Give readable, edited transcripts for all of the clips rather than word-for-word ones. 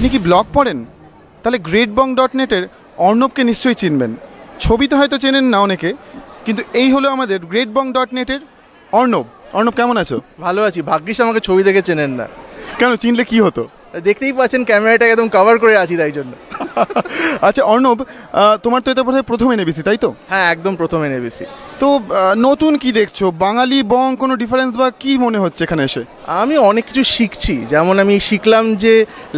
আপনি কি ব্লগ পড়েন? তাহলে greatbong.net-এর অর্ণবকে নিশ্চয়ই চিনবেন। ছবিতে হয়তো চেনেন না অনেকে, কিন্তু এই হলো আমাদের greatbong.net-এর অর্ণব। অর্ণব, কেমন আছো? ভালো আছি। ভাগ্যিস আমাকে ছবি দেখে চেনেন না। কেন, চিনলে কি হতো? দেখতেই পাচ্ছেন ক্যামেরাটাকে একদম কভার করে আছি, তাই জন্য। আচ্ছা অর্ণব, তোমার তো এটা বোধহয় প্রথম এনএবিসি, তাই তো? হ্যাঁ, একদম প্রথম এনএবিসি। তো নতুন কি দেখছো? বাঙালি বং কোনো ডিফারেন্স বা কি মনে হচ্ছে এখানে এসে? আমি অনেক কিছু শিখছি। যেমন আমি শিখলাম যে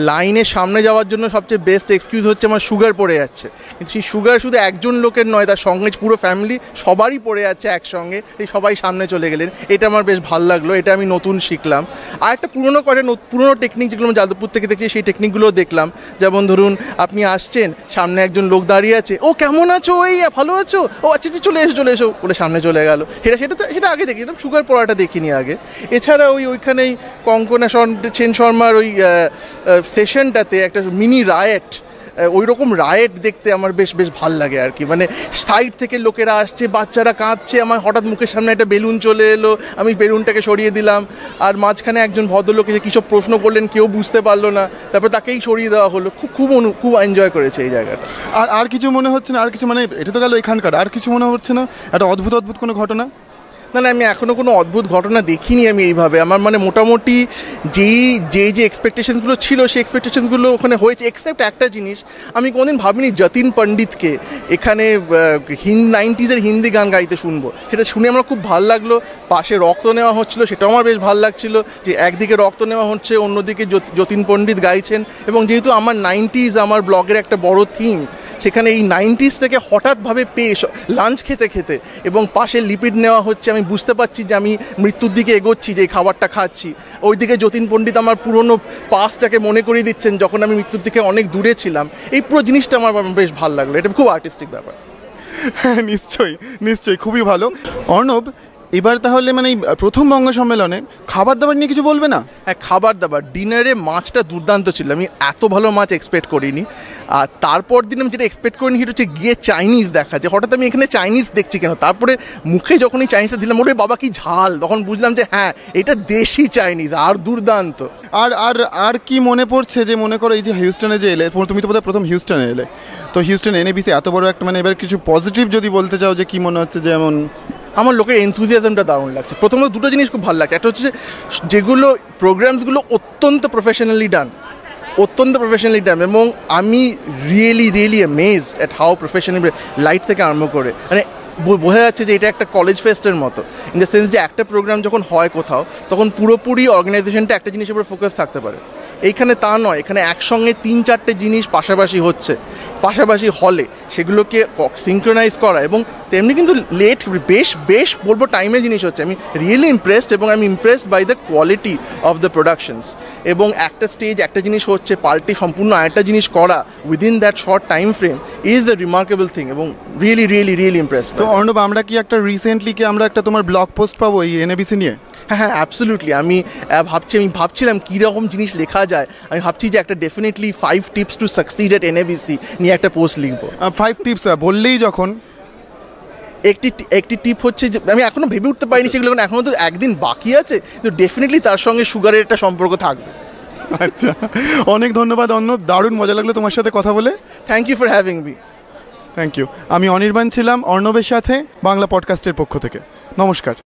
লাইনের সামনে যাওয়ার জন্য সবচেয়ে বেস্ট এক্সকিউজ হচ্ছে আমার সুগার পড়ে যাচ্ছে, কিন্তু সেই সুগার শুধু একজন লোকের নয়, তার সঙ্গে পুরো ফ্যামিলি সবারই পড়ে যাচ্ছে একসঙ্গে, এই সবাই সামনে চলে গেলেন। এটা আমার বেশ ভালো লাগলো, এটা আমি নতুন শিখলাম। আর একটা পুরনো টেকনিক যেগুলো আমি যাদবপুর থেকে দেখছি, সেই টেকনিকগুলো দেখলাম। যেমন ধরুন, আপনি আসছেন, সামনে একজন লোক দাঁড়িয়ে আছে, ও কেমন আছো, এই ভালো আছো, ও আচ্ছা চলে এসো বলে সামনে চলে গেল। সেটা আগে দেখি, সুগার পড়াটা দেখিনি আগে। এছাড়া ওইখানেই কঙ্কনা সেন শর্মার ওই সেশনটাতে একটা মিনি রায়েট, ওই রকম রায়েট দেখতে আমার বেশ ভাল লাগে আর কি। মানে সাইড থেকে লোকেরা আসছে, বাচ্চারা কাঁদছে, আমার হঠাৎ মুখের সামনে একটা বেলুন চলে এলো, আমি বেলুনটাকে সরিয়ে দিলাম, আর মাঝখানে একজন ভদ্রলোক এসে কিসব প্রশ্ন করলেন, কেউ বুঝতে পারলো না, তারপর তাকেই সরিয়ে দেওয়া হলো। খুব এনজয় করেছে এই জায়গাটা। আর কিছু মনে হচ্ছে না? আর কিছু মানে এটা তো গেল এখানকার, আর কিছু মনে হচ্ছে না একটা অদ্ভুত কোনো ঘটনা? না, আমি এখনও কোনো অদ্ভুত ঘটনা দেখিনি আমি এইভাবে। আমার মানে মোটামুটি যে এক্সপেকটেশনসগুলো ছিল, সেই এক্সপেকটেশনসগুলো ওখানে হয়েছে, এক্সেপ্ট একটা জিনিস। আমি কোনোদিন ভাবিনি যতীন পণ্ডিতকে এখানে 90s হিন্দি গান গাইতে শুনবো। সেটা শুনে আমার খুব ভালো লাগলো। পাশে রক্ত নেওয়া হচ্ছিল, সেটাও আমার বেশ ভালো লাগছিল, যে একদিকে রক্ত নেওয়া হচ্ছে, অন্যদিকে যতীন পণ্ডিত গাইছেন। এবং যেহেতু আমার 90s আমার ব্লগের একটা বড় থিম, সেখানে এই 90sটাকে হঠাৎভাবে পেয়ে লাঞ্চ খেতে এবং পাশে লিপিড নেওয়া হচ্ছে, আমি বুঝতে পারছি যে আমি মৃত্যুর দিকে এগোচ্ছি, যে খাবারটা খাচ্ছি। ওইদিকে যতীন পণ্ডিত আমার পুরনো পাস্টটাকে মনে করিয়ে দিচ্ছেন, যখন আমি মৃত্যুর দিকে অনেক দূরে ছিলাম। এই পুরো জিনিসটা আমার বেশ ভালো লাগলো। এটা খুব আর্টিস্টিক ব্যাপার। হ্যাঁ, নিশ্চয়ই খুবই ভালো। অর্ণব, এবার তাহলে মানে প্রথম বঙ্গ সম্মেলনে খাবার দাবার নিয়ে কিছু বলবে না? হ্যাঁ, খাবার দাবার, ডিনারে মাছটা দুর্দান্ত ছিল। আমি এত ভালো মাছ এক্সপেক্ট করিনি। আর তারপর দিন আমি যেটা এক্সপেক্ট করিনি সেটা হচ্ছে গিয়ে চাইনিজ দেখা, যে হঠাৎ আমি এখানে চাইনিজ দেখছি কেন। তারপরে মুখে যখন এই চাইনিজটা দিলাম, ওরে বাবা কি ঝাল, তখন বুঝলাম যে হ্যাঁ, এটা দেশি চাইনিজ, আর দুর্দান্ত। আর কি মনে পড়ছে, যে মনে করো এই যে হিউস্টনে যে এলে, তুমি তো বোধহয় প্রথম হিউস্টনে এলে, তো হিউস্টন এনএবিসি এত বড় একটা, মানে এবার কিছু পজিটিভ যদি বলতে চাও, যে কি মনে হচ্ছে? যেমন আমার লোকের এনথুজিয়াজমটা দারুণ লাগছে। প্রথমত দুটো জিনিস খুব ভালো লাগছে। একটা হচ্ছে যেগুলো প্রোগ্রামসগুলো অত্যন্ত প্রফেশনালি ডান, এবং আমি really amazed at how professionally, light থেকে আরম্ভ করে, মানে বোঝা যাচ্ছে যে এটা একটা কলেজ ফেস্টের মতো, ইন দ্য সেন্স যে একটা প্রোগ্রাম যখন হয় কোথাও, তখন পুরোপুরি অর্গানাইজেশনটা একটা জিনিসের উপর ফোকাস থাকতে পারে। এইখানে তা নয়, এখানে একসঙ্গে 3-4টে জিনিস পাশাপাশি হচ্ছে, পাশাপাশি হলে সেগুলোকে সিঙ্ক্রোনাইজ করা, এবং তেমনি কিন্তু বেশ বলবো টাইমে জিনিস হচ্ছে। আমি রিয়েলি ইমপ্রেসড, এবং আমি impressed by the quality of the productions. এবং একটা স্টেজ একটা জিনিস হচ্ছে, পাল্টে সম্পূর্ণ আরেকটা জিনিস করা within that short time frame is the remarkable thing, এবং রিয়েলি ইমপ্রেসড। তো অর্ণব, আমরা কি একটা রিসেন্টলি কি আমরা একটা তোমার ব্লগ পোস্ট পাবো এই এনএবিসি নিয়ে? হ্যাঁ, অ্যাবসলিউটলি। আমি ভাবছিলাম কীরকম জিনিস লেখা যায়। আমি ভাবছি যে একটা definitely 5 tips to succeed at NABC নিয়ে একটা পোস্ট লিখবো। 5 tips বললেই যখন একটি টিপ হচ্ছে যে আমি এখনো ভেবে উঠতে পারিনি সেগুলো, কারণ এখনো তো একদিন বাকি আছে, তো ডেফিনেটলি তার সঙ্গে সুগারের একটা সম্পর্ক থাকবে। আচ্ছা, অনেক ধন্যবাদ অর্ণব, দারুণ মজা লাগলো তোমার সাথে কথা বলে। Thank you for having me. Thank you. আমি অনির্বাণ ছিলাম অর্ণবের সাথে বাংলা পডকাস্টের পক্ষ থেকে। নমস্কার।